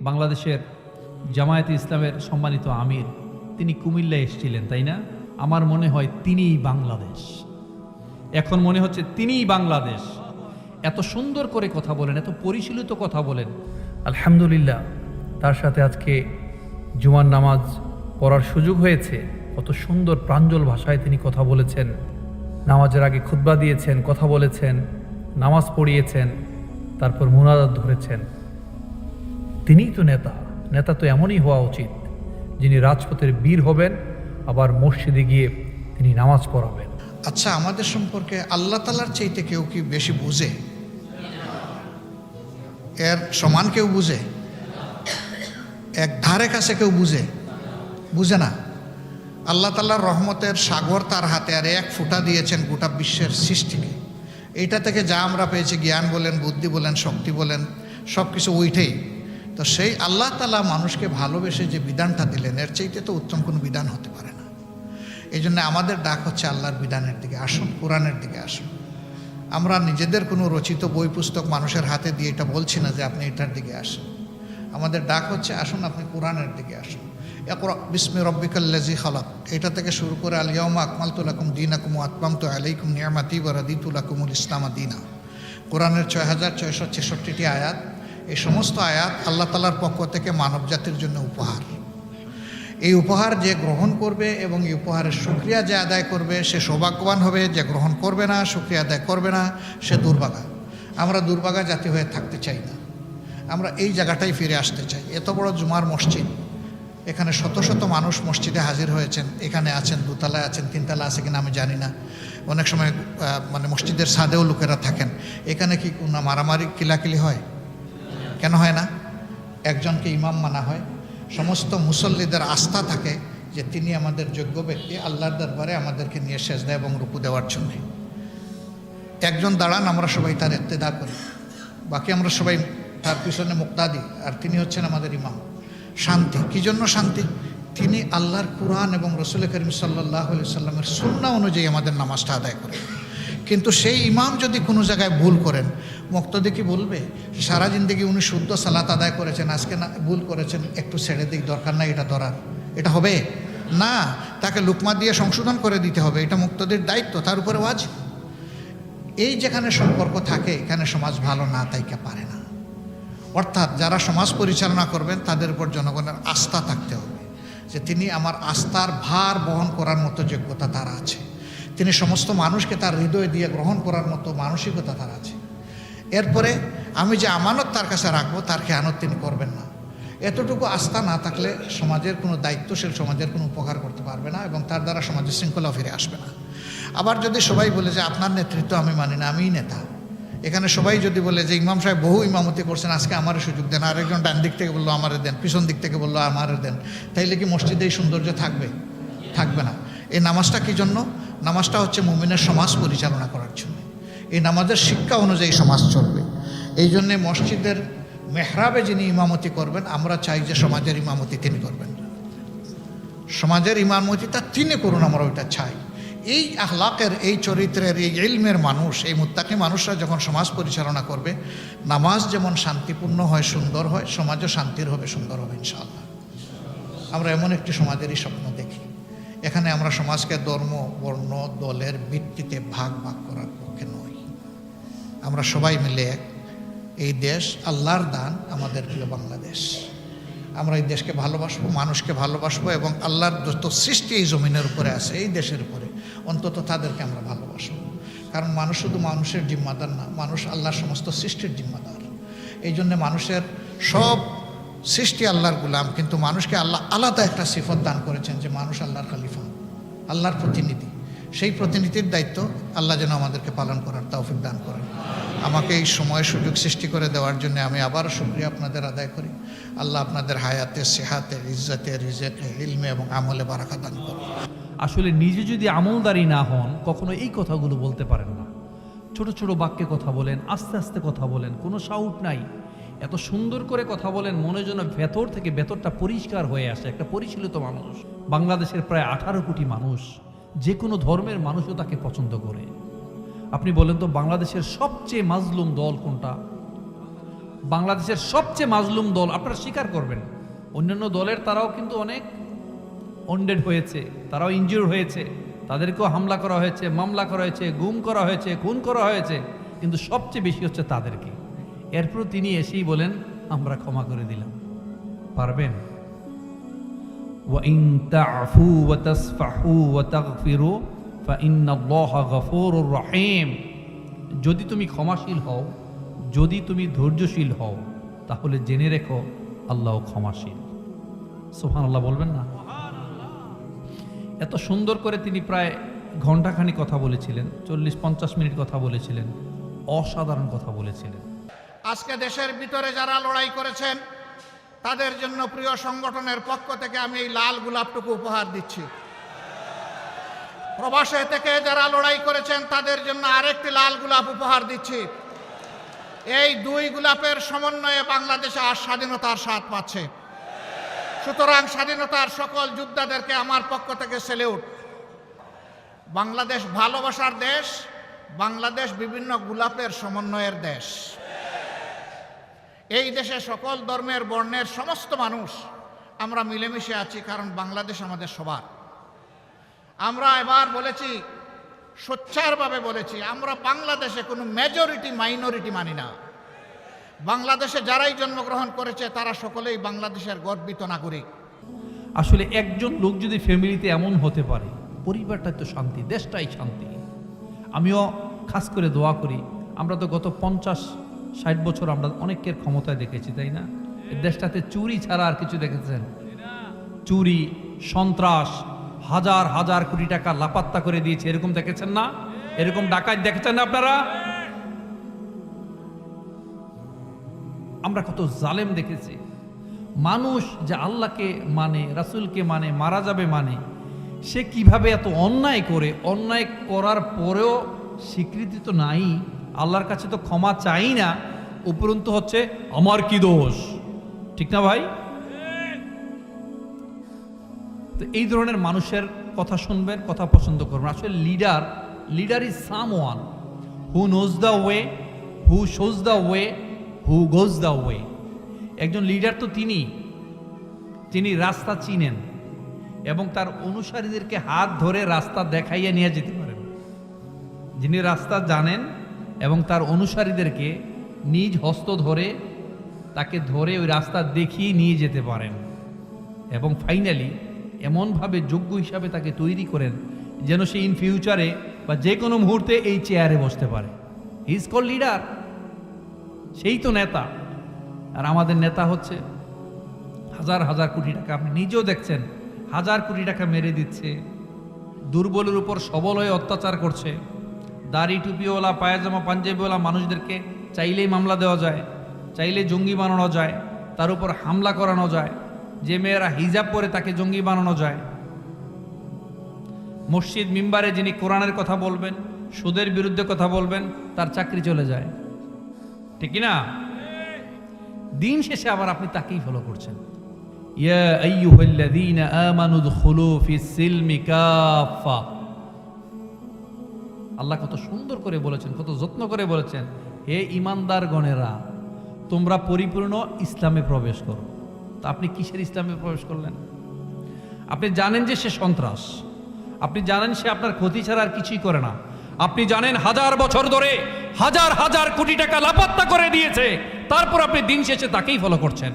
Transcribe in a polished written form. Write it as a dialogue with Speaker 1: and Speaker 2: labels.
Speaker 1: বাংলাদেশের জামায়াতে ইসলামের সম্মানিত আমির, তিনি কুমিল্লায় এসেছিলেন, তাই না? আমার মনে হয় তিনিই বাংলাদেশ। এখন মনে হচ্ছে তিনিই বাংলাদেশ। এত সুন্দর করে কথা বলেন, এত পরিশীলিত কথা বলেন। আলহামদুলিল্লাহ, তার সাথে আজকে জুমার নামাজ পড়ার সুযোগ হয়েছে। কত সুন্দর প্রাঞ্জল ভাষায় তিনি কথা বলেছেন। নামাজের আগে খুতবা দিয়েছেন, কথা বলেছেন, নামাজ পড়িয়েছেন, তারপর মুনাজাত ধরেছেন। তিনিই তো নেতা। নেতা তো এমনই হওয়া উচিত, যিনি রাজপথের বীর হবেন, আবার মসজিদে গিয়ে তিনি নামাজ পড়াবেন।
Speaker 2: আচ্ছা, আমাদের সম্পর্কে আল্লাহ তাআলার চাইতে কেউ কি বেশি বুঝে? এর সমান কেউ বুঝে? এক ধারে কাছে কেউ বুঝে না। আল্লাহ তাআলার রহমতের সাগর তার হাতে, আর এক ফুটা দিয়েছেন গোটা বিশ্বের সৃষ্টিকে। এইটা থেকে যা আমরা পেয়েছি, জ্ঞান বলেন, বুদ্ধি বলেন, শক্তি বলেন, সব কিছু ওইটাই। তো সেই আল্লাহ তাআলা মানুষকে ভালোবেসে যে বিধানটা দিলেন, এর চাইতে তো উত্তম কোনো বিধান হতে পারে না। এই জন্য আমাদের ডাক হচ্ছে আল্লাহর বিধানের দিকে আসুন, কোরআনের দিকে আসুন। আমরা নিজেদের কোনো রচিত বই পুস্তক মানুষের হাতে দিয়ে এটা বলছি না যে আপনি এটার দিকে আসুন। আমাদের ডাক হচ্ছে আসুন আপনি কোরআনের দিকে আসুন। ইকরা বিসমি রব্বিকাল্লাযী খালাক, এটা থেকে শুরু করে আল ইয়াউমা আকমালতু লাকুম দীনাকুম ওয়া আতমামতু আলাইকুম নি'মাতি ওয়া রাদিতু লাকুমুল ইসলাম দীনা। কোরআনের ৬৬৬৬টি আয়াত। এই সমস্ত আয়াত আল্লাহ তাআলার পক্ষ থেকে মানব জাতির জন্য উপহার। এই উপহার যে গ্রহণ করবে এবং এই উপহারের শুকরিয়া যে আদায় করবে, সে সৌভাগ্যবান হবে। যে গ্রহণ করবে না, শুকরিয়া আদায় করবে না, সে দুর্ভাগা। আমরা দুর্ভাগা জাতি হয়ে থাকতে চাই না। আমরা এই জায়গাটাই ফিরে আসতে চাই। এত বড় জুমার মসজিদ, এখানে শত শত মানুষ মসজিদে হাজির হয়েছেন। এখানে আছেন, দোতলায় আছেন, তিনতলা আছে কিনা আমি জানি না। অনেক সময় মানে মসজিদের ছাদেও লোকেরা থাকেন। এখানে কি কোনো মারামারি কিলাকিলি হয়? কেন হয় না? একজনকে ইমাম মানা হয়। সমস্ত মুসল্লিদের আস্থা থাকে যে তিনি আমাদের যোগ্য ব্যক্তি, আল্লাহর দরবারে আমাদেরকে নিয়ে সেজদা এবং রুকু দেওয়ার জন্যে। একজন দাঁড়ান, আমরা সবাই তার ইক্তেদা করি, বাকি আমরা সবাই তার পিছনে মুক্তাদি, আর তিনি হচ্ছেন আমাদের ইমাম। শান্তি, কী জন্য শান্তি? তিনি আল্লাহর কুরআন এবং রসুল করিম সাল্লাল্লাহু আলাইহি সাল্লামের সুন্নাহ অনুযায়ী আমাদের নামাজটা আদায় করে। কিন্তু সেই ইমাম যদি কোনো জায়গায় ভুল করেন, মুক্তাদি কি বলবে সারা জিন্দগি উনি শুদ্ধ সালাত আদায় করেছেন, আজকে না ভুল করেছেন, একটু ছেড়ে দিক, দরকার নাই এটা ধরার? এটা হবে না। তাকে লুকমা দিয়ে সংশোধন করে দিতে হবে। এটা মুক্তাদির দায়িত্ব, তার উপরে ওয়াজিব। এই যেখানে সম্পর্ক থাকে, এখানে সমাজ ভালো না তাইকে পারে না। অর্থাৎ যারা সমাজ পরিচালনা করবেন, তাদের উপর জনগণের আস্থা থাকতে হবে যে তিনি আমার আস্থার ভার বহন করার মতো যোগ্যতা তার আছে। তিনি সমস্ত মানুষকে তার হৃদয় দিয়ে গ্রহণ করার মতো মানসিকতা তার আছে। এরপরে আমি যে আমানত তার কাছে রাখবো, তার খেয়ানত তিনি করবেন না। এতটুকু আস্থা না থাকলে সমাজের কোনো দায়িত্বশীল সমাজের কোনো উপকার করতে পারবে না এবং তার দ্বারা সমাজের শৃঙ্খলা ফিরে আসবে না। আবার যদি সবাই বলে যে আপনার নেতৃত্ব আমি মানি না, আমিই নেতা, এখানে সবাই যদি বলে যে ইমাম সাহেব বহু ইমামতি করছেন, আজকে আমারও সুযোগ দেন, আরেকজন ডান দিক থেকে বললো আমারে দেন, পিছন দিক থেকে বললো আমারে দেন, তাইলে কি মসজিদে এই সৌন্দর্য থাকবে? থাকবে না। এই নামাজটা কী জন্য? নামাজটা হচ্ছে মুমিনের সমাজ পরিচালনা করার জন্য। এই নামাজের শিক্ষা অনুযায়ী সমাজ চলবে। এই জন্যে মসজিদের মেহরাবে যিনি ইমামতি করবেন, আমরা চাই যে সমাজের ইমামতি তিনি করবেন, সমাজের ইমামতিটা তিনি করুন, আমরা ওইটা চাই। এই আখলাকের, এই চরিত্রের, এই ইলমের মানুষ, এই মুত্তাকি মানুষরা যখন সমাজ পরিচালনা করবে, নামাজ যেমন শান্তিপূর্ণ হয়, সুন্দর হয়, সমাজও শান্তির হবে, সুন্দর হবে ইনশাআল্লাহ। আমরা এমন একটি সমাজেরই স্বপ্ন দেখি। এখানে আমরা সমাজকে ধর্ম, বর্ণ, দলের ভিত্তিতে ভাগ ভাগ করার পক্ষে নই। আমরা সবাই মিলে এই দেশ আল্লাহর দান, আমাদের প্রিয় বাংলাদেশ। আমরা এই দেশকে ভালোবাসবো, মানুষকে ভালোবাসবো এবং আল্লাহর যত সৃষ্টি এই জমিনের উপরে আছে, এই দেশের উপরে, অন্তত তাদেরকে আমরা ভালোবাসবো। কারণ মানুষ শুধু মানুষের জিম্মাদার না, মানুষ আল্লাহর সমস্ত সৃষ্টির জিম্মাদার। এই জন্যে মানুষের সব সৃষ্টি আল্লাহর গোলাম, কিন্তু মানুষকে আল্লাহ আলাদা একটা সিফত দান করেছেন যে মানুষ আল্লাহর খলিফা, আল্লাহর প্রতিনিধি। সেই প্রতিনিধির দায়িত্ব আল্লাহ যেন আমাদেরকে পালন করার তৌফিক দান করেন। আমাকে এই সময় সুযোগ সৃষ্টি করে দেওয়ার জন্য আমি আবারও শুকরিয়া আপনাদের আদায় করি। আল্লাহ আপনাদের হায়াতে, সেহাতে, ইজ্জতে, রিজেকে, ইলমে এবং আমলে বারাকা দান করুন।
Speaker 1: আসলে নিজে যদি আমলদারি না হন, কখনো এই কথাগুলো বলতে পারেন না। ছোট ছোট বাক্যে কথা বলেন, আস্তে আস্তে কথা বলেন, কোনো শাউট নাই। এত সুন্দর করে কথা বলেন, মনে যেন ভেতর থেকে ভেতরটা পরিষ্কার হয়ে আসে। একটা পরিশীলিত মানুষ। বাংলাদেশের প্রায় 18 কোটি মানুষ, যে কোনো ধর্মের মানুষও তাকে পছন্দ করে। আপনি বলেন তো বাংলাদেশের সবচেয়ে মাজলুম দল কোনটা? বাংলাদেশের সবচেয়ে মাজলুম দল, আপনারা স্বীকার করবেন। অন্যান্য দলের তারাও কিন্তু অনেক অনডেড হয়েছে, তারাও ইনজিওর হয়েছে, তাদেরকেও হামলা করা হয়েছে, মামলা করা হয়েছে, গুম করা হয়েছে, খুন করা হয়েছে, কিন্তু সবচেয়ে বেশি হচ্ছে তাদেরকে। এরপর তিনি এসেই বলেন আমরা ক্ষমা করে দিলাম। পারবেন? وَإِن تَعْفُوا وَتَصْفَحُوا وَتَغْفِرُوا فَإِنَّ اللَّهَ غَفُورٌ رَحِيمٌ। যদি তুমি ক্ষমাশীল হও, যদি তুমি ধৈর্যশীল হও, তাহলে জেনে রেখো আল্লাহ ক্ষমাশীল। সুবহানাল্লাহ বলবেন না? এত সুন্দর করে তিনি প্রায় ঘন্টাখানি কথা বলেছিলেন, 40-50 মিনিট কথা বলেছিলেন, অসাধারণ কথা বলেছিলেন।
Speaker 2: আজকে দেশের ভিতরে যারা লড়াই করেছেন তাদের জন্য প্রিয় সংগঠনের পক্ষ থেকে আমি এই লাল গোলাপটুকু উপহার দিচ্ছি। প্রবাসে থেকে যারা লড়াই করেছেন তাদের জন্য আরেকটি লাল গোলাপ উপহার দিচ্ছি। এই দুই গোলাপের সমন্বয়ে বাংলাদেশে আজ স্বাধীনতার স্বাদ পাচ্ছে। সুতরাং স্বাধীনতার সকল যোদ্ধাদেরকে আমার পক্ষ থেকে সেলিউট। বাংলাদেশ ভালোবাসার দেশ, বাংলাদেশ বিভিন্ন গোলাপের সমন্বয়ের দেশ। এই দেশে সকল ধর্মের বর্ণের সমস্ত মানুষ আমরা মিলেমিশে আছি, কারণ বাংলাদেশ আমাদের সবার। আমরা এবার বলেছি, সোচ্চারভাবে বলেছি, আমরা বাংলাদেশে কোনো মেজরিটি মাইনরিটি মানি না। বাংলাদেশে যারাই জন্মগ্রহণ করেছে তারা সকলেই বাংলাদেশের গর্বিত নাগরিক।
Speaker 1: আসলে একজন লোক যদি ফ্যামিলিতে এমন হতে পারে, পরিবারটাই তো শান্তি, দেশটাই শান্তি। আমিও খাস করে দোয়া করি, আমরা তো গত 50-60 বছর আমরা অনেকের ক্ষমতায় দেখেছি, তাই না? এই দেশটাতে চুরি ছাড়া আর কিছু দেখেছেন? চুরি, সন্ত্রাস, হাজার হাজার কোটি টাকা লাপাত্তা করে দিয়েছে, এরকম দেখেছেন না? এরকম ডাকাত দেখেছেন না আপনারা? আমরা কত জালেম দেখেছি। মানুষ যে আল্লাহকে মানে, রাসূলকে মানে, মারা যাবে মানে, সে কিভাবে এত অন্যায় করে, অন্যায় করার পরেও স্বীকৃতি তো নাই, আল্লাহর কাছে তো ক্ষমা চাই না, উপরন্তু হচ্ছে আমার কি দোষ, ঠিক না ভাই? তো এই ধরনের মানুষের কথা শুনবেন, কথা পছন্দ করবেন। আসলে leader is someone who knows the way, who shows the way, who goes the way. একজন লিডার তো তিনি রাস্তা চিনেন এবং তার অনুসারীদেরকে হাত ধরে রাস্তা দেখাইয়া নিয়ে যেতে পারেন। যিনি রাস্তা জানেন এবং তার অনুসারীদেরকে নিজ হস্ত ধরে তাকে ধরে ওই রাস্তা দেখিয়ে নিয়ে যেতে পারেন এবং ফাইনালি এমনভাবে যোগ্য হিসাবে তাকে তৈরি করেন যেন সে ইন ফিউচারে বা যে কোনো মুহূর্তে এই চেয়ারে বসতে পারে। He is called leader. সেই তো নেতা। আর আমাদের নেতা হচ্ছে হাজার হাজার কোটি টাকা, আপনি নিজেও দেখছেন, হাজার কোটি টাকা মেরে দিচ্ছে, দুর্বলের উপর সবল হয়ে অত্যাচার করছে। দাড়ি টুপিওয়ালা, পায়জামা পাঞ্জাবিওয়ালা মানুষদেরকে চাইলেই মামলা দেওয়া যায়, চাইলে জঙ্গি বানানো যায়, তার উপর হামলা করানো যায়। যে মেয়েরা হিজাব পরে তাকে জঙ্গি বানানো যায়। মসজিদ মিম্বারে যিনি কোরআনের কথা বলবেন, সুদের বিরুদ্ধে কথা বলবেন, তার চাকরি চলে যায়, ঠিক না? দিন শেষে আবার আপনি তাকেই ফলো করছেন। ইয়া আইয়ুহাল্লাযীনা আমানু দুখুলু ফিস সিলমি কাফা। আল্লাহ কত সুন্দর করে বলেছেন, কত যত্ন করে বলেছেন, হে ঈমানদার গণেরা, তোমরা পরিপূর্ণ ইসলামে প্রবেশ করো। তা আপনি কিসের ইসলামে প্রবেশ করলেন? আপনি জানেন যে সে সন্ত্রাস, আপনি জানেন সে আপনার ক্ষতি ছাড়া আর কিছুই করে না, আপনি জানেন হাজার বছর ধরে হাজার হাজার কোটি টাকা লাপাত্তা করে দিয়েছে, তারপর আপনি দিন শেষে তাকেই ফলো করছেন।